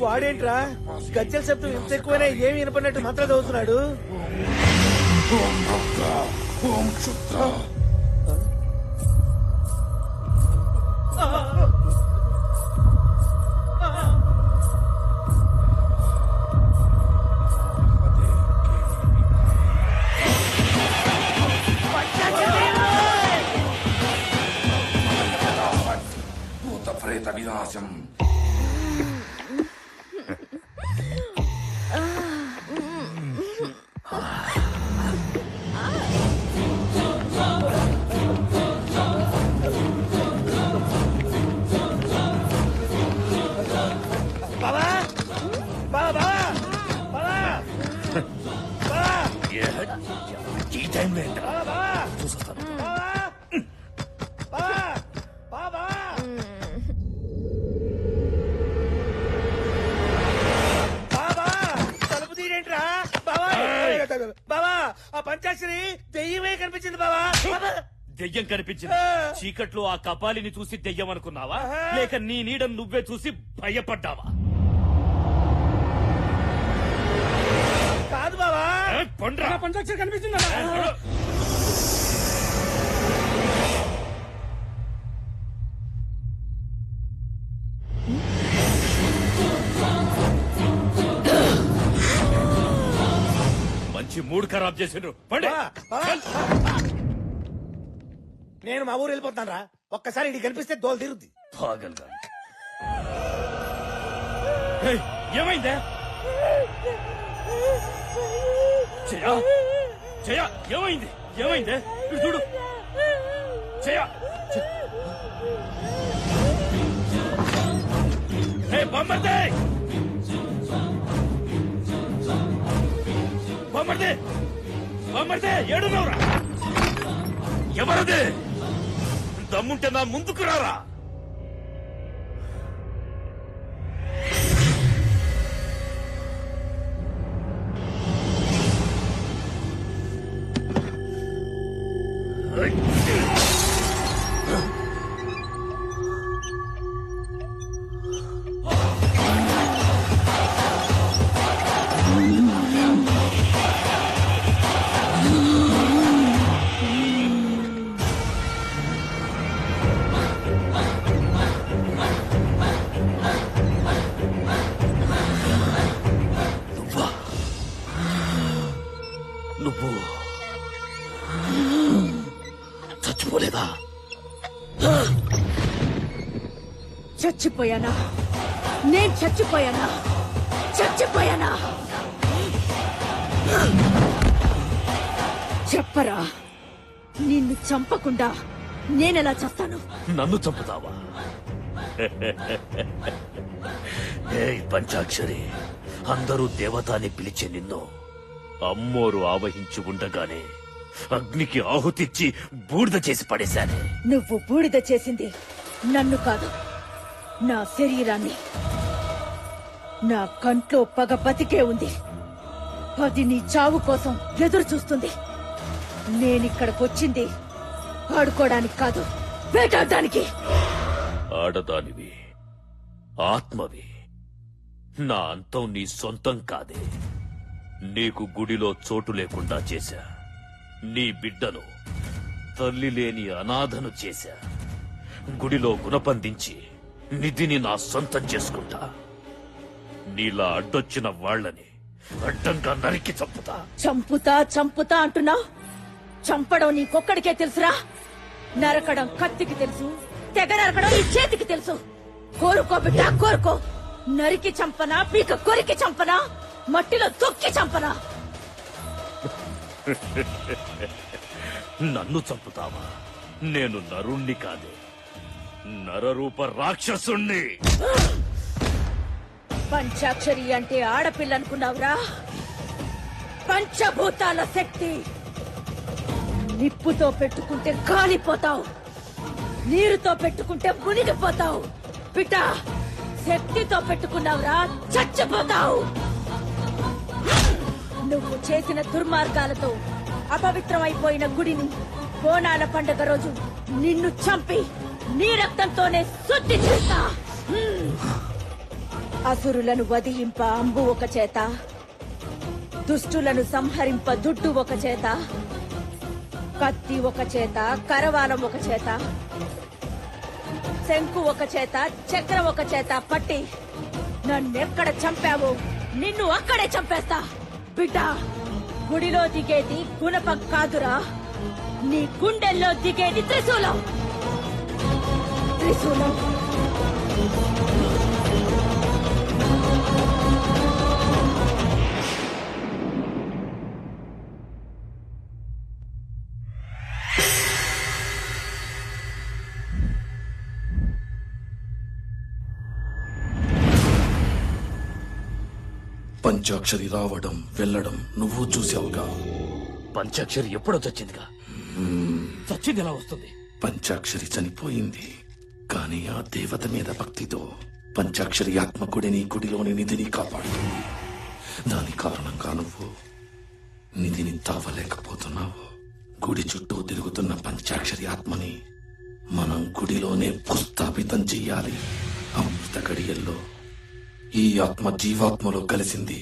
వాడేంట్రా గజ్జల శబ్దం ఎంత ఎక్కువైనా ఏమి వినపడినట్టు మంత్రం చదువుతున్నాడు. భూతప్రేత వినాశం. ఈ టైం బావా ఆ పంచాక్షరి దెయ్యమే కనిపించింది బావా. దెయ్యం కనిపించింది. చీకట్లో ఆ కపాలిని చూసి దెయ్యం అనుకున్నావా, లేక నీ నీడను నువ్వే చూసి భయపడ్డావా? కాదు బావా, పంచాక్షరి కనిపించింది. మంచి మూడ్ ఖరాబ్ చేసిండ్రు. నేను మా ఊరు వెళ్ళిపోతాను రా. ఒక్కసారి ఇది కనిపిస్తే దోలు తీరుద్ది. ఏమైందే? జయ ఏమైంది? ఏమైందే? ఇటు చూడు. జయ బొమ్మర్దే బొమ్మర్దే బొమ్మర్దే ఏడునవురా? ఎవరదే? దమ్ముంటే నా ముందుకు రారా. నువ్వు చచ్చిపోలేదా? చచ్చిపోయానా? నేను చచ్చిపోయానా? చచ్చిపోయానా? చెప్పరా. నిన్ను చంపకుండా నేనెలా చేస్తాను? నన్ను చంపుతావా? పంచాక్షరి, అందరూ దేవతాని పిలిచే నిన్ను అమ్మోరు ఆవహించి ఉండగానే అగ్నికి ఆహుతిచ్చి బూడిద చేసి పడేశానే. నువ్వు బూడిద చేసింది నన్ను కాదు, నా శరీరాన్ని. నా కంట్లో పగ బతికే ఉంది. అది నీ చావు కోసం ఎదురు చూస్తుంది. నేనిక్కడికొచ్చింది ఆడుకోవడానికి కాదు, వేటాడడానికి. ఆడదానివి, ఆత్మవి. నా అంతం నీ సొంతం కాదే. నీకు గుడిలో చోటు లేకుండా చేశా. నీ బిడ్డను తల్లి లేని అనాథను చేశా. గుడిలో గుణపందించి నిధిని నా సొంతం చేసుకుంటా. నీలా అడ్డొచ్చిన వాళ్లని అడ్డంగా నరికి చంపుతా. చంపుతా చంపుతా అంటున్నావు. చంపడం నీకొక్కడికే తెలుసురా. నరకడం కత్తికి తెలుసు, తెగ నరకడం ఈ చేతికి తెలుసు. కోరుకో బిడ్డ, కోరుకో. నరికి చంపనా, పీక కొరికి చంపనా, మట్టిలో తొక్కి చంపనా? నన్ను చంపుతావా? నేను నరుణ్ణి కాదే, నరరూప రాక్షసుణ్ణి. పంచాక్షరి అంటే ఆడపిల్ల అనుకున్నావురా? పంచభూతాల శక్తి. నిప్పుతో పెట్టుకుంటే కాలిపోతావు, నీరుతో పెట్టుకుంటే మునిగిపోతావు. బిడ్డ, శక్తితో పెట్టుకున్నావురా, చచ్చిపోతావు. నువ్వు చేసిన దుర్మార్గాలతో అపవిత్రమైపోయిన గుడిని బోనాల పండుగ రోజు నిన్ను చంపి నీ రక్తంతోనే శుద్ధి చేస్తా. అసురులను వధింప అంబు ఒక చేత, దుష్టులను సంహరింప దుడ్డు ఒక చేత, కత్తి ఒక చేత, కరవాలం ఒక చేత, శంకు ఒక చేత, చక్రం ఒక చేత పట్టి నన్నెక్కడ చంపావో నిన్ను అక్కడే చంపేస్తా. బిడ్డ, గుడిలో దిగేది గుణపం కాదురా, నీ గుండెల్లో దిగేది త్రిశూలం. త్రిశూలం. పంచాక్షరి రావడం వెళ్ళడం నువ్వు చూసావుగా. పంచాక్షరి ఎప్పుడో చచ్చిందిగా. చచ్చింది ఎలా వస్తుంది? పంచాక్షరి చనిపోయింది, కానీ ఆ దేవత మీద భక్తితో పంచాక్షరి ఆత్మ గుడిని, గుడిలోని నిధిని కాపాడుతుంది. దాని కారణంగా నువ్వు నిధిని తావలేకపోతున్నావు. గుడి చుట్టూ తిరుగుతున్న పంచాక్షరి ఆత్మని మనం గుడిలోనే భూస్థాపితం చెయ్యాలి. అమృత గడియల్లో ఈ ఆత్మ జీవాత్మలో కలిసింది.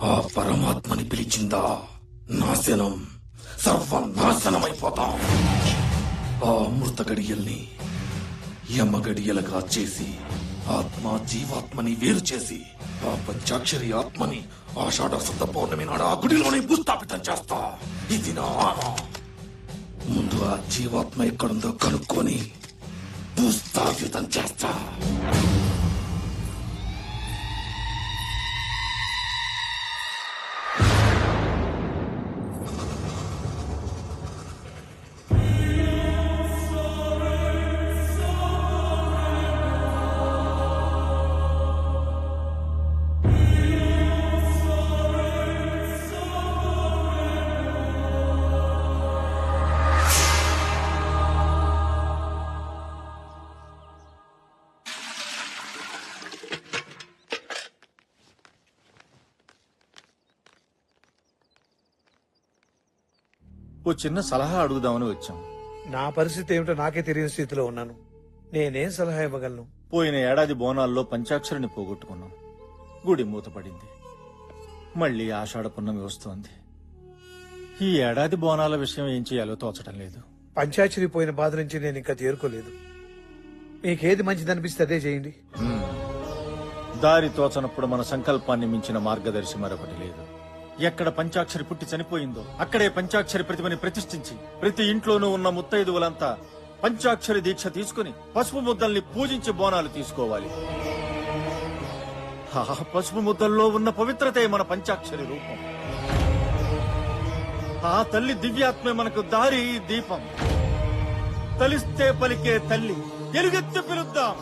ఆ పరమాత్మని పిలిచిందా నాశనం, సర్వనాశనమైపోతాం. ఆ అమృత గడియల్ని యమ గడియలుగా చేసి ఆత్మ జీవాత్మని వేరు చేసి ఆ పంచాక్షరి ఆత్మని ఆషాఢ శుద్ధ పౌర్ణమి నాడు ఆ గుడిలోనే భూస్థాపితం చేస్తా. ఇది నా ఆన. ముందు ఆ జీవాత్మ ఎక్కడుందో కనుక్కొని భూస్థాపితం చేస్తా. ఓ చిన్న సలహా అడుగుదామని వచ్చాం. నా పరిస్థితి ఏమిటో నాకే తెలియని స్థితిలో ఉన్నాను. నేనేం సలహా ఇవ్వగలను? పోయిన ఏడాది బోనాల్లో పంచాక్షరిని పోగొట్టుకున్నాం. గుడి మూతపడింది. మళ్ళీ ఆషాఢ పున్నమి వస్తోంది. ఈ ఏడాది బోనాల విషయం ఏం చేయాలో తోచడం లేదు. పంచాక్షరి పోయిన బాధ నుంచి నేను ఇంకా తేరుకోలేదు. మీకేది మంచిదనిపిస్తే అదే చేయండి. దారి తోచనప్పుడు మన సంకల్పాన్ని మించిన మార్గదర్శి మరొకటి లేదు. ఎక్కడ పంచాక్షరి పుట్టి చనిపోయిందో అక్కడే పంచాక్షరి ప్రతిమని ప్రతిష్ఠించి ప్రతి ఇంట్లోనూ ఉన్న ముత్తైదువులంతా పంచాక్షరి దీక్ష తీసుకుని పసుపు ముద్దల్ని పూజించి బోనాలు తీసుకోవాలి. ఆ పసుపు ముద్దల్లో ఉన్న పవిత్రతే మన పంచాక్షరి రూపం. ఆ తల్లి దివ్యాత్మే మనకు దారి దీపం. తలిస్తే పలికే తల్లి ఎలుగెత్తి పిలుద్దాం.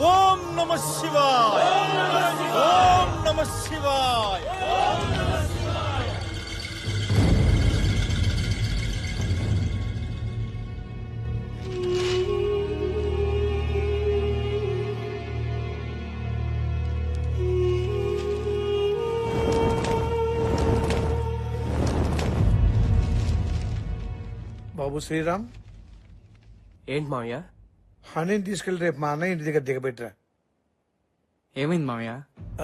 ఓం నమః శివాయ, ఓం నమః శివాయ. బాబు శ్రీరామ్, ఏంటి మావయ్య? హనీని తీసుకెళ్లి రేపు మా అన్నయ్య ఇంటి దగ్గర దిగబెట్టరా. ఏమైంది మావయ్య?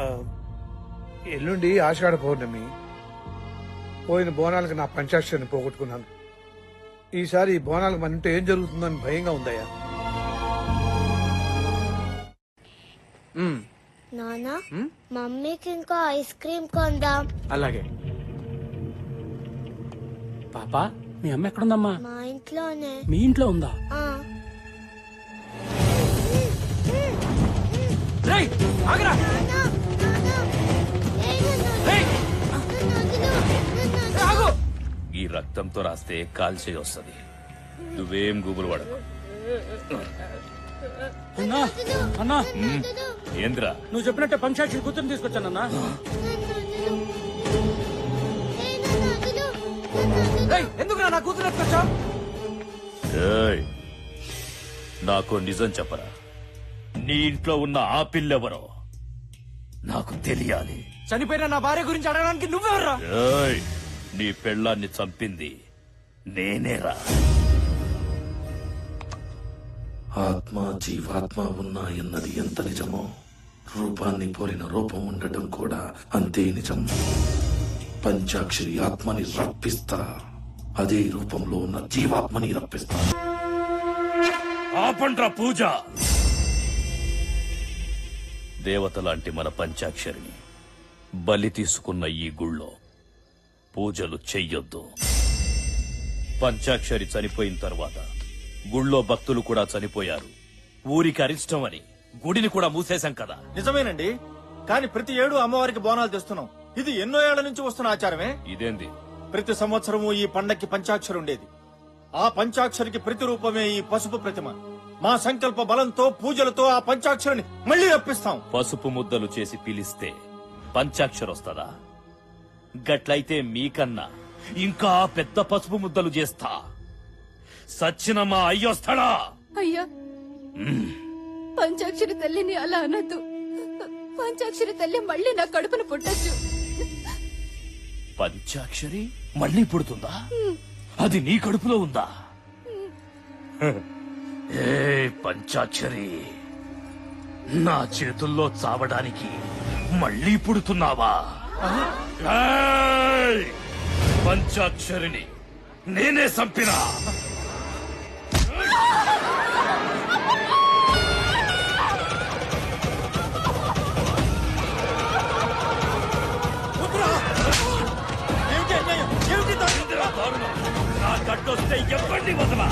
ఆ, ఎల్లుండి ఆషాఢ పౌర్ణమి. పోయిన బోనాలకు నా పంచాక్షరిని పోగొట్టుకున్నాను. ఈసారి ఈ బోనాలకు మన ఇంట్లో ఏం జరుగుతుందని భయంగా ఉందయ్యా. నానా, మమ్మీకి ఇంకో ఐస్ క్రీమ్ కొందాం. అలాగే. పాపా, మీ అమ్మ ఎక్కడుందమ్మా? మా ఇంట్లోనే. మీ ఇంట్లో ఉందా? ఆ. రేయ్, ఆగరా. నాన్నా, నాన్నా. ఏయ్, రేయ్, నన్ను వదిలు, నన్ను వదిలు. ఆగు. ఈ రక్తంతో రాస్తే కాల్చే వస్తుంది. నువ్వేం గుబులు పడకు. అన్నా, అన్నా, ఏంద్రా? నువ్వు చెప్పినట్టే పంచాక్షరి కూతురుని తీసుకొచ్చానన్నా. ఎందుకు నా కూతురు ఎత్తుకొచ్చా? ఏయ్, నాకు నిజం చెప్పరా. నీ ఇంట్లో ఉన్న ఆ పిల్లెవరో నాకు తెలియాలి. చనిపోయిన నా భార్య గురించి అడగడానికి నువ్వెవర్రా? ఏయ్, నీ పెళ్ళాన్ని చంపింది నేనేరా. ఆత్మ జీవాత్మ ఉన్నాయన్నది ఎంత నిజమో రూపాన్ని పోలిన రూపం ఉండటం కూడా అంతే నిజం. పంచాక్షరి ఆత్మని రప్పిస్తా, అదే రూపంలో ఉన్న జీవాత్మని రప్పిస్తా. ఆపండ్రా పూజ. దేవత లాంటి మన పంచాక్షరిని బలి తీసుకున్న ఈ గుళ్ళో పూజలు చెయ్యొద్దు. పంచాక్షరి చనిపోయిన తర్వాత గుళ్ళో భక్తులు కూడా చనిపోయారు. ఊరికి అరిష్టం అని గుడిని కూడా మూసేశాం కదా. నిజమేనండి, కానీ ప్రతి ఏడు అమ్మవారికి బోనాలు తెస్తున్నాం. ఇది ఎన్నో ఏళ్ల నుంచి వస్తున్న ఆచారమే. ఇదేంది? ప్రతి సంవత్సరము ఈ పండక్కి పంచాక్షరి ఉండేది. ఆ పంచాక్షరికి ప్రతిరూపమే ఈ పసుపు ప్రతిమ. మా సంకల్ప బలంతో పూజలతో ఆ పంచాక్షరిని మళ్లీ రప్పిస్తాం. పసుపు ముద్దలు చేసి పిలిస్తే పంచాక్షరి వస్తదా? గట్లయితే మీకన్నా ఇంకా పెద్ద పసుపు ముద్దలు చేస్తా. సచ్చిన మా అయ్యొస్తాడా? అయ్యా, పంచాక్షరి తల్లిని అలా అనద్దు. పంచాక్షరి తల్లి మళ్ళీ నా కడుపును పుట్టచ్చు. పంచాక్షరి మళ్ళీ పుడుతుందా? అది నీ కడుపులో ఉందా? ఏ పంచాక్షరి, నా చేతుల్లో చావడానికి మళ్ళీ పుడుతున్నావా? ఏయ్! పంచాక్షరిని నేనే చంపినా. ఏమిటి అన్యాయం? ఏమిటి దారుణం? నా గడ్డొస్తే ఎవ్వండి వదలా.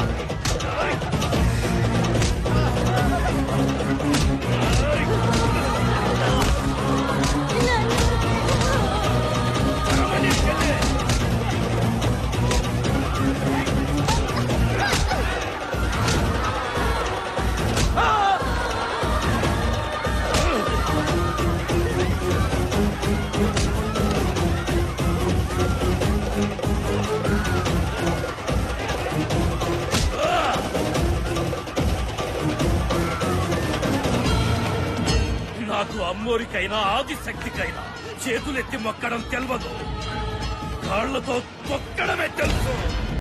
నాకు అమ్మోరికైనా ఆదిశక్తికైనా చేతులెత్తి మొక్కడం తెలవదు, కాళ్లతో తొక్కడమే తెలుసు.